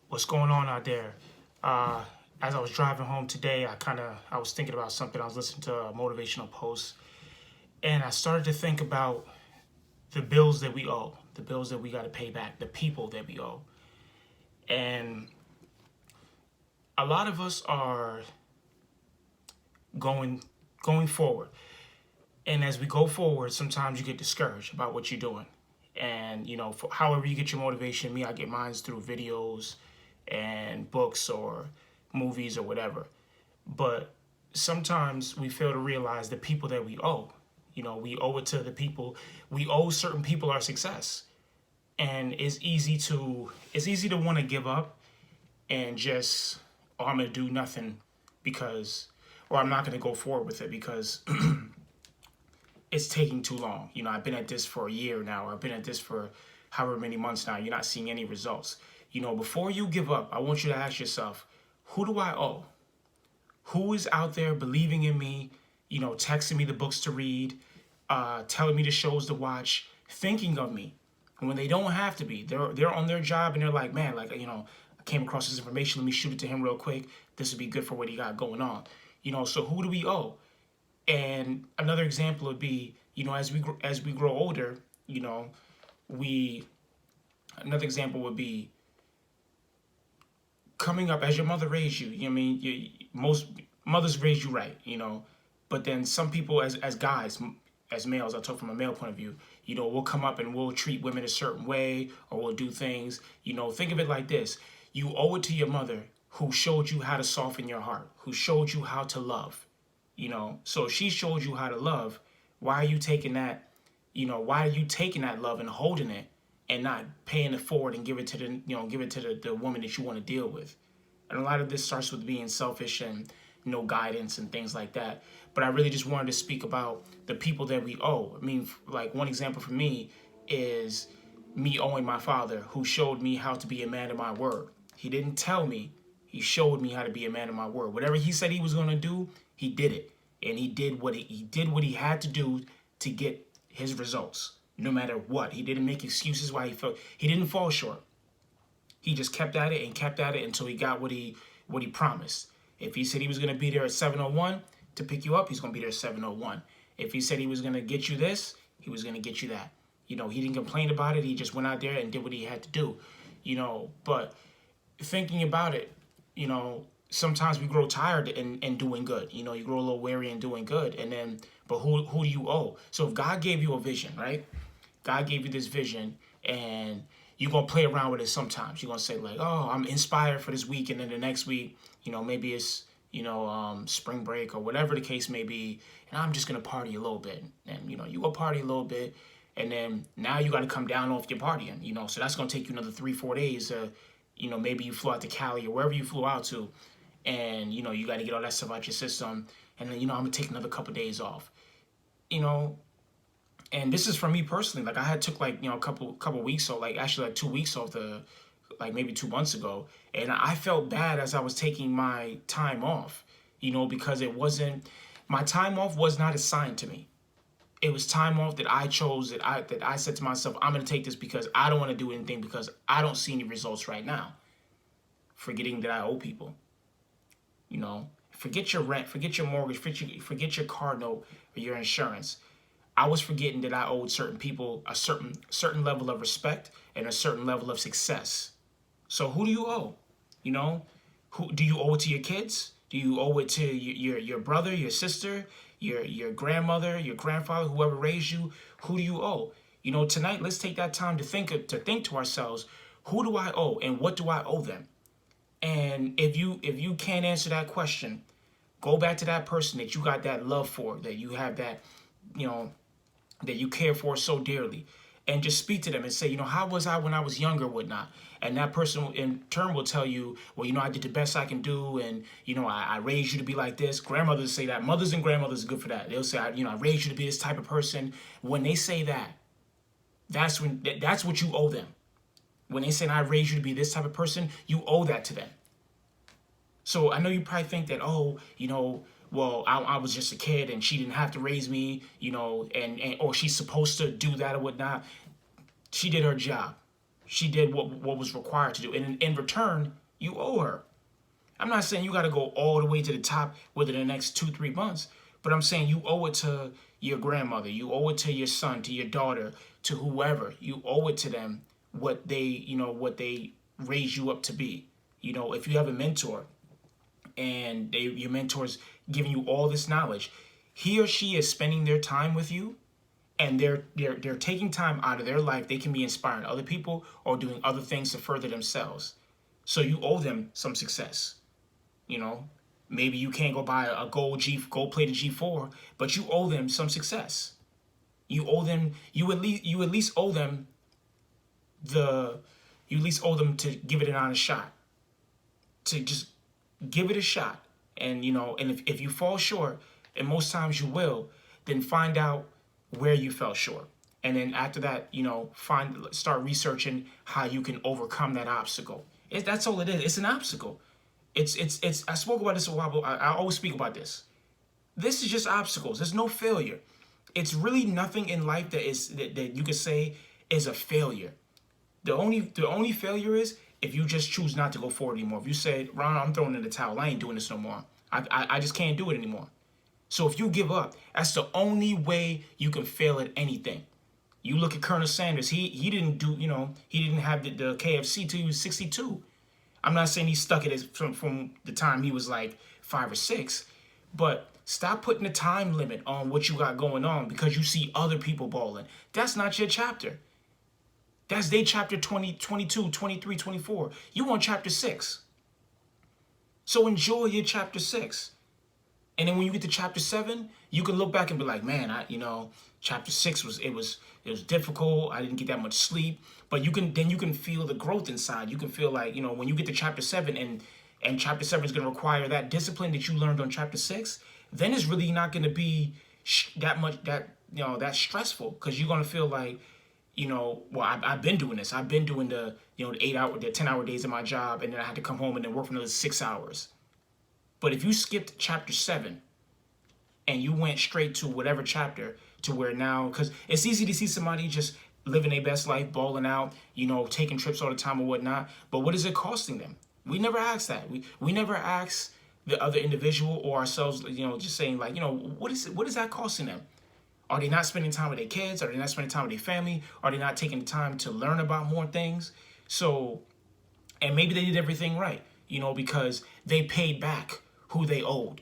What's going on out there? Uh, as I was driving home today, I was thinking about something. I was listening to a motivational post, and I started to think about the bills that we owe, the bills that we got to pay back, the people that we owe, and a lot of us are going going forward. And as we go forward, sometimes you get discouraged about what you're doing. And however you get your motivation, me, I get mine through videos and books or movies or whatever. But sometimes we fail to realize the people that we owe. We owe it to the people. We owe certain people our success, and it's easy to want to give up and just, oh, I'm gonna do nothing because, or I'm not gonna go forward with it because it's taking too long. I've been at this for a year now. I've been at this for however many months now. You're not seeing any results. Before you give up, I want you to ask yourself, who do I owe? Who is out there believing in me, texting me the books to read, telling me the shows to watch, thinking of me. And when they don't have to be, they're on their job and they're like, man, I came across this information. Let me shoot it to him real quick. This would be good for what he got going on. So who do we owe? And another example would be, as we grow older, we another example would be coming up as your mother raised you. Most mothers raise you right, but then some people as guys, as males, I'll talk from a male point of view, we'll come up and we'll treat women a certain way or we'll do things, think of it like this. You owe it to your mother who showed you how to soften your heart, who showed you how to love. So if she showed you how to love, why are you taking that, why are you taking that love and holding it and not paying it forward and give it to the woman that you want to deal with? And a lot of this starts with being selfish and no guidance and things like that. But I really just wanted to speak about the people that we owe. I mean, like one example for me is me owing my father, who showed me how to be a man of my word. He didn't tell me, he showed me how to be a man of my word. Whatever he said he was going to do, he did it. And he did what he had to do to get his results, no matter what. He didn't make excuses why he didn't fall short. He just kept at it and kept at it until he got what he promised. If he said he was going to be there at 7:01 to pick you up, he's going to be there at 7:01. If he said he was going to get you this, he was going to get you that. He didn't complain about it. He just went out there and did what he had to do. But thinking about it, sometimes we grow tired in doing good. You grow a little weary in doing good. But who do you owe? So if God gave you a vision, right? God gave you this vision, and you're going to play around with it sometimes. You're going to say like, oh, I'm inspired for this week. And then the next week, maybe it's, spring break or whatever the case may be. And I'm just going to party a little bit. And, you go party a little bit. And then now you got to come down off your partying, so that's going to take you another 3-4 days. Maybe you flew out to Cali or wherever you flew out to. And, you got to get all that stuff out your system. And then, I'm going to take another couple days off. And this is for me personally. Like I had took like, a couple weeks off, like actually like 2 weeks off like maybe 2 months ago. And I felt bad as I was taking my time off, because my time off was not assigned to me. It was time off that I chose, that I said to myself, I'm going to take this because I don't want to do anything because I don't see any results right now. Forgetting that I owe people, forget your rent, forget your mortgage, forget your car note or your insurance. I was forgetting that I owed certain people a certain level of respect and a certain level of success. So who do you owe? Who do you owe it to? Your kids? Do you owe it to your brother, your sister, your grandmother, your grandfather, whoever raised you? Who do you owe? Tonight let's take that time to think to ourselves, who do I owe and what do I owe them? And if you can't answer that question, go back to that person that you got that love for, that you have that, that you care for so dearly, and just speak to them and say, how was I when I was younger, whatnot. And that person in turn will tell you, well, I did the best I can do, and I raised you to be like this. Grandmothers say that. Mothers and grandmothers are good for that. They'll say, I raised you to be this type of person. When they say that, that's what you owe them. When they say, I raised you to be this type of person, you owe that to them. So I know you probably think that, well, I was just a kid and she didn't have to raise me, and or she's supposed to do that or whatnot. She did her job. She did what was required to do. And in return, you owe her. I'm not saying you got to go all the way to the top within the next 2-3 months, but I'm saying you owe it to your grandmother, you owe it to your son, to your daughter, to whoever. You owe it to them what they raised you up to be. If you have a mentor and your mentor's giving you all this knowledge, he or she is spending their time with you, and they're taking time out of their life. They can be inspiring other people or doing other things to further themselves. So you owe them some success. Maybe you can't go buy a gold plated G4, but you owe them some success. You at least owe them to give it an honest shot. To just give it a shot. And if you fall short, and most times you will, then find out where you fell short. And then after that, start researching how you can overcome that obstacle. That's all it is. It's an obstacle. It's I spoke about this a while, but I always speak about this. This is just obstacles. There's no failure. It's really nothing in life that you could say is a failure. The only failure is if you just choose not to go forward anymore. If you say, Ron, I'm throwing in the towel. I ain't doing this no more. I just can't do it anymore. So if you give up, that's the only way you can fail at anything. You look at Colonel Sanders. He didn't have the KFC till he was 62. I'm not saying he stuck it from the time he was like 5 or 6, but stop putting a time limit on what you got going on because you see other people balling. That's not your chapter. That's their chapter 20, 22, 23, 24. You on chapter 6. So enjoy your chapter 6. And then when you get to chapter 7, you can look back and be like, man, chapter 6 was difficult. I didn't get that much sleep. But you can feel the growth inside. You can feel like, when you get to chapter 7 and chapter 7 is going to require that discipline that you learned on chapter 6, then it's really not going to be that stressful, because you're going to feel like, I've been doing this. I've been doing the 10-hour days of my job, and then I had to come home and then work for another 6 hours. But if you skipped chapter 7 and you went straight to whatever chapter, to where now, because it's easy to see somebody just living their best life, balling out, taking trips all the time or whatnot. But what is it costing them? We never ask that. We never ask the other individual or ourselves, just saying like, what is that costing them? Are they not spending time with their kids? Are they not spending time with their family? Are they not taking the time to learn about more things? So, and maybe they did everything right, because they paid back who they owed.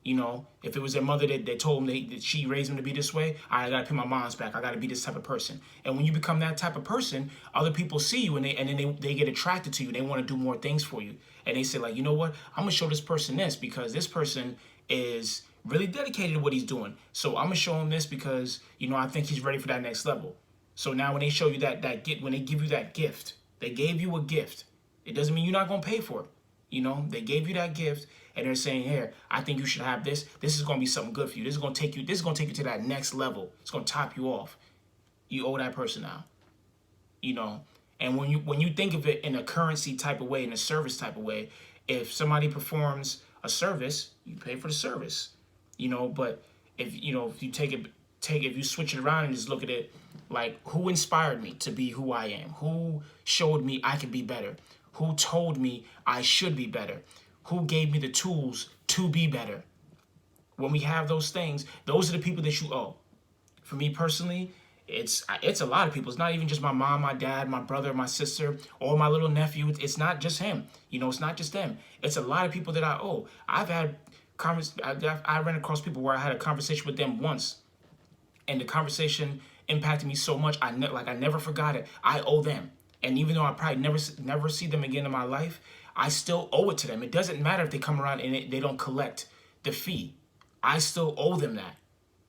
If it was their mother that told them that she raised them to be this way, I got to pay my mom's back. I got to be this type of person. And when you become that type of person, other people see you and then they get attracted to you. They want to do more things for you. And they say like, you know what? I'm going to show this person this because this person is really dedicated to what he's doing. So I'm going to show him this because, I think he's ready for that next level. So now when they show you when they give you that gift, they gave you a gift. It doesn't mean you're not going to pay for it. They gave you that gift and they're saying, here, I think you should have this. This is going to be something good for you. This is going to take you to that next level. It's going to top you off. You owe that person now. And when you think of it in a currency type of way, in a service type of way, if somebody performs a service, you pay for the service. But if you switch it around and just look at it like, who inspired me to be who I am? Who showed me I could be better? Who told me I should be better? Who gave me the tools to be better? When we have those things, those are the people that you owe. For me personally, it's a lot of people. It's not even just my mom, my dad, my brother, my sister, or my little nephew. It's not just him. It's not just them. It's a lot of people that I owe. I ran across people where I had a conversation with them once, and the conversation impacted me so much. I never forgot it. I owe them. And even though I probably never see them again in my life, I still owe it to them. It doesn't matter if they come around and they don't collect the fee. I still owe them that.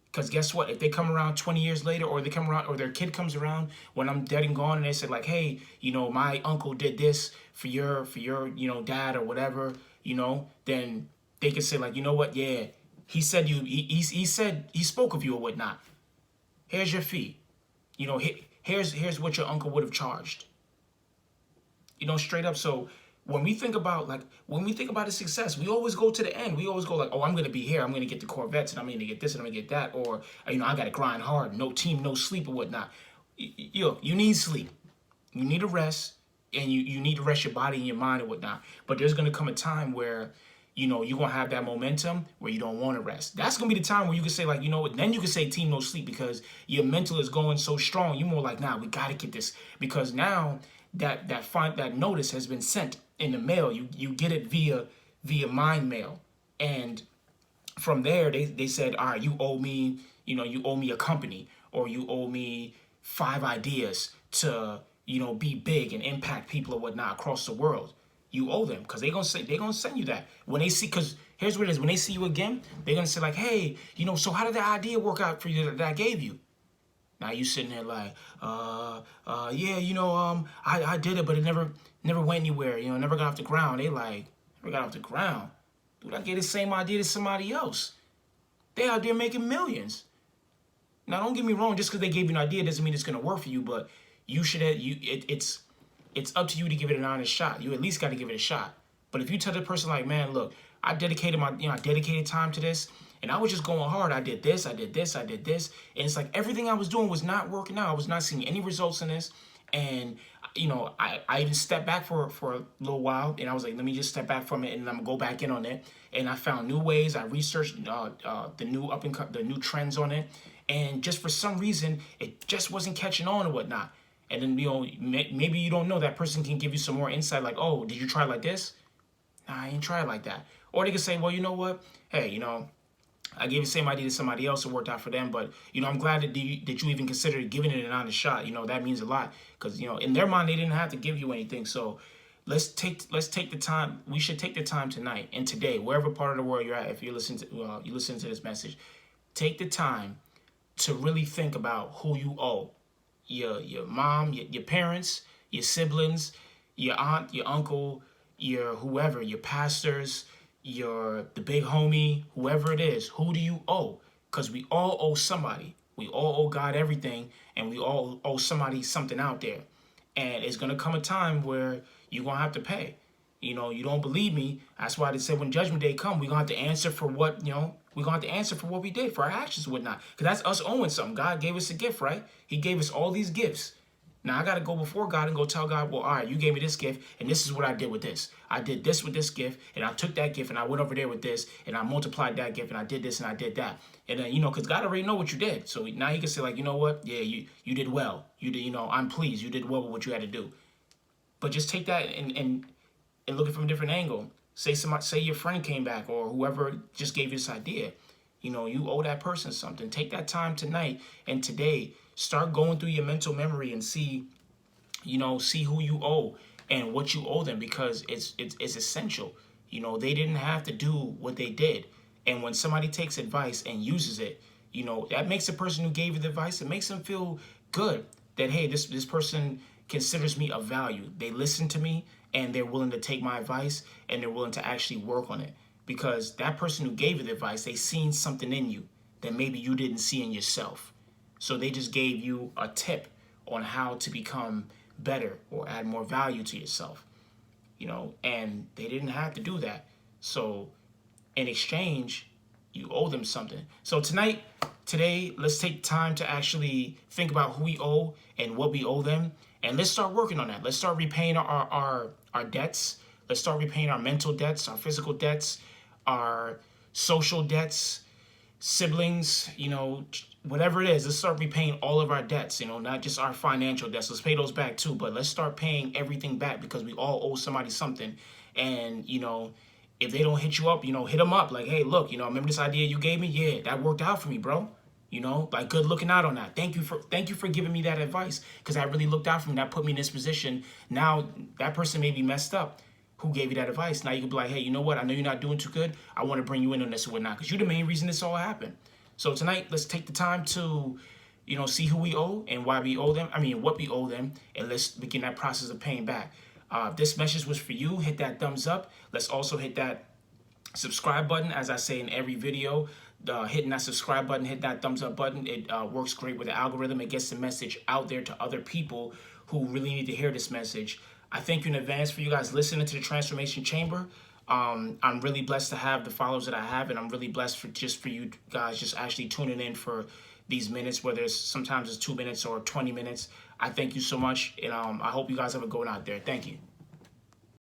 Because guess what? If they come around 20 years later, or they come around, or their kid comes around when I'm dead and gone, and they say like, hey, my uncle did this for your dad or whatever, then they can say like, you know what? Yeah, he said he spoke of you or whatnot. Here's your fee. Here's what your uncle would have charged. Straight up. So when we think about the success, we always go to the end. We always go like, oh, I'm going to be here. I'm going to get the Corvettes, and I'm going to get this, and I'm going to get that. Or, I got to grind hard. No team, no sleep or whatnot. You need sleep. You need a rest, and you need to rest your body and your mind and whatnot. But there's gonna come a time where, you're gonna have that momentum where you don't want to rest. That's gonna be the time where you can say, like, you know what, then you can say team no sleep, because your mental is going so strong. You're more like, nah, we gotta get this, because now that notice has been sent in the mail. You get it via mind mail. And from there, they said, all right, you owe me, you owe me a company, or you owe me 5 ideas to, be big and impact people or whatnot across the world. You owe them, because they're gonna send you that when they see. Because here's what it is: when they see you again, they're gonna say, like, hey, so how did that idea work out for you that I gave you? Now you sitting there like, yeah, I did it, but it never went anywhere. Never got off the ground. They like, never got off the ground. Dude, I gave the same idea to somebody else. They out there making millions. Now, don't get me wrong. Just because they gave you an idea doesn't mean it's gonna work for you. But you should. It's up to you to give it an honest shot. You at least got to give it a shot. But if you tell the person, like, man, look, I dedicated time to this, and I was just going hard. I did this, I did this, I did this, and it's like everything I was doing was not working out. I was not seeing any results in this, and I even stepped back for a little while, and I was like, let me just step back from it, and I'm gonna go back in on it. And I found new ways. I researched the new trends on it, and just for some reason, it just wasn't catching on or whatnot. And then, maybe you don't know, that person can give you some more insight, like, oh, did you try it like this? Nah, I ain't try it like that. Or they can say, well, you know what? Hey, I gave the same idea to somebody else, it worked out for them, but, I'm glad that you even considered giving it an honest shot. That means a lot, because, in their mind, they didn't have to give you anything. So let's take the time. We should take the time tonight and today, wherever part of the world you're at, if you listen to this message, take the time to really think about who you owe. Your mom, your parents, your siblings, your aunt, your uncle, your whoever, your pastors, the big homie, whoever it is. Who do you owe? Because we all owe somebody. We all owe God everything, and we all owe somebody something out there. And it's gonna come a time where you're gonna have to pay. You don't believe me. That's why they said when Judgment Day come, we're gonna have to answer for what, we're gonna have to answer for what we did, for our actions and whatnot. Because that's us owing something. God gave us a gift, right? He gave us all these gifts. Now I gotta go before God and go tell God, well, all right, you gave me this gift, and this is what I did with this. I did this with this gift, and I took that gift, and I went over there with this, and I multiplied that gift, and I did this, and I did that. And then, because God already know what you did. So now he can say, like, you know what? Yeah, you did well. You did, I'm pleased. You did well with what you had to do. But just take that and look at it from a different angle. Say your friend came back, or whoever just gave you this idea. You owe that person something. Take that time tonight and today. Start going through your mental memory and see who you owe and what you owe them, because it's essential. They didn't have to do what they did. And when somebody takes advice and uses it, that makes the person who gave you the advice, it makes them feel good that, hey, this person considers me of value. They listen to me, and they're willing to take my advice, and they're willing to actually work on it. Because that person who gave you the advice, they seen something in you that maybe you didn't see in yourself. So they just gave you a tip on how to become better or add more value to yourself, and they didn't have to do that. So in exchange, you owe them something. So today, let's take time to actually think about who we owe and what we owe them. And let's start working on that. Let's start repaying our debts. Let's start repaying our mental debts, our physical debts, our social debts, siblings, whatever it is. Let's start repaying all of our debts, not just our financial debts. Let's pay those back too, but let's start paying everything back, because we all owe somebody something. And, if they don't hit you up, hit them up. Like, hey, look, remember this idea you gave me? Yeah, that worked out for me, bro. Like, good looking out on that. Thank you for giving me that advice, because I really looked out for me. That put me in this position. Now that person may be messed up who gave you that advice. Now you can be like, hey, you know what? I know you're not doing too good. I want to bring you in on this and whatnot, because you're the main reason this all happened. So tonight, let's take the time to, see who we owe and why we owe them. What we owe them, and let's begin that process of paying back. If this message was for you, hit that thumbs up. Let's also hit that subscribe button, as I say in every video. Hitting that subscribe button, hit that thumbs up button. It works great with the algorithm. It gets the message out there to other people who really need to hear this message. I thank you in advance for you guys listening to the Transformation Chamber. I'm really blessed to have the followers that I have, and I'm really blessed for you guys just actually tuning in for these minutes, whether sometimes it's 2 minutes or 20 minutes. I thank you so much, and I hope you guys have a good one out there. Thank you.